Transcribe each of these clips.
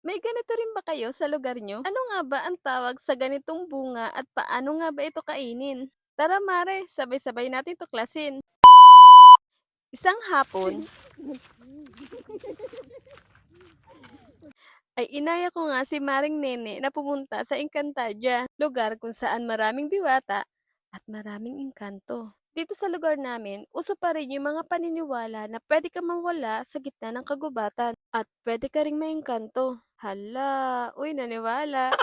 May ganito rin ba kayo sa lugar nyo? Ano nga ba ang tawag sa ganitong bunga at paano nga ba ito kainin? Tara mare, sabay-sabay natin tuklasin. Isang hapon, ay inaya ko nga si Maring Nene na pumunta sa Encantadia, lugar kung saan maraming diwata at maraming engkanto. Dito sa lugar namin, uso pa rin yung mga paniniwala na pwede ka mawala sa gitna ng kagubatan at pwede ka ring maengkanto. Hala, uy naniwala.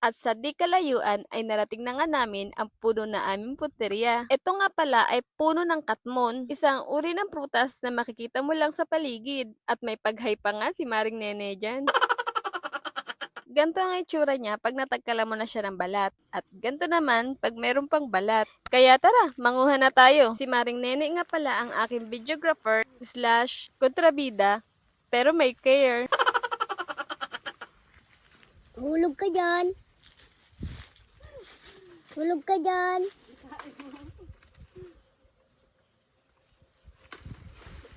At sa di kalayuan ay narating na nga namin ang puno na aming punteriya. Ito nga pala ay puno ng katmon, isang uri ng prutas na makikita mo lang sa paligid. At may paghay pa nga si Maring Nene dyan. Ganto ang itsura niya pag natagkala mo na siya ng balat. At ganto naman pag meron pang balat. Kaya tara, manguha na tayo. Si Maring Nene nga pala ang aking videographer slash kontrabida, pero may care. Hulog ka dyan. Hulog ka dyan.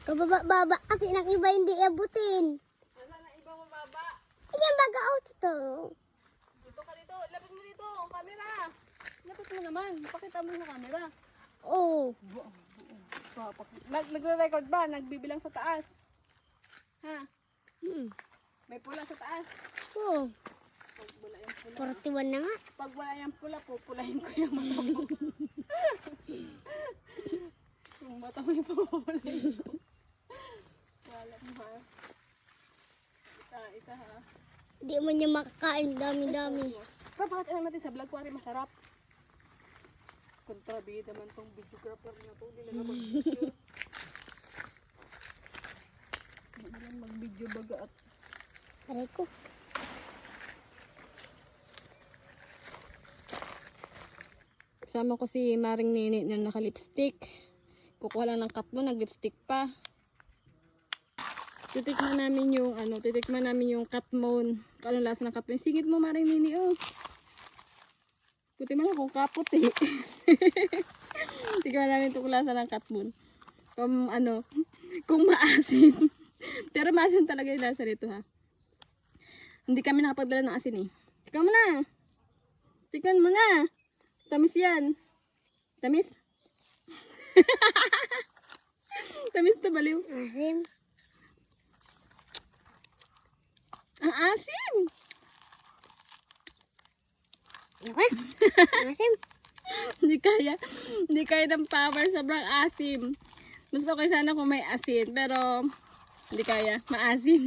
Kababa-baba kasi ng iba hindi abutin. Wala na ibang mababa. Ayan baga out to. Dito ka dito. Lapit mo dito. Camera. Lapit mo naman. Pakita mo sa camera. Oh. Nagre-record ba? Nagbibilang sa taas? Ha? May pula sa taas. Oh. Pag wala yung pula. 41 na nga. Pag wala yung pula, pupulahin ko yung mata mo. Yung mata mo yung pupulahin ko. Wala mo ha. Isa ha. Hindi mo niya makakain. Dami-dami. Bakit ano natin sa vlog ko masarap? Kontrabida man tong videographer na to. Hindi na mag-video. Hindi na mag-video baga at Aray ko. kasama ko si Maring Nene na naka-lipstick. Kukuha lang ng katmon, nag-lipstick pa. Titikman namin yung katmon. Kung ano lasa ng katmon. Singit mo Maring Nene, oh. Puti mo lang kung kapot eh. Tikman namin itong lasa ng katmon. Kung maasin. Pero maasin talaga yung lasa nito ha. Hindi kami nakapagdala ng asin eh. Tikman mo na. Tikman mo na. Tamis yan. Tamis? Tamis to baliw. Asim. Ang asim! Okay. Asim. Hindi kaya ng power, sobrang asim. Gusto ko sana kung may asin, pero hindi kaya, maasim.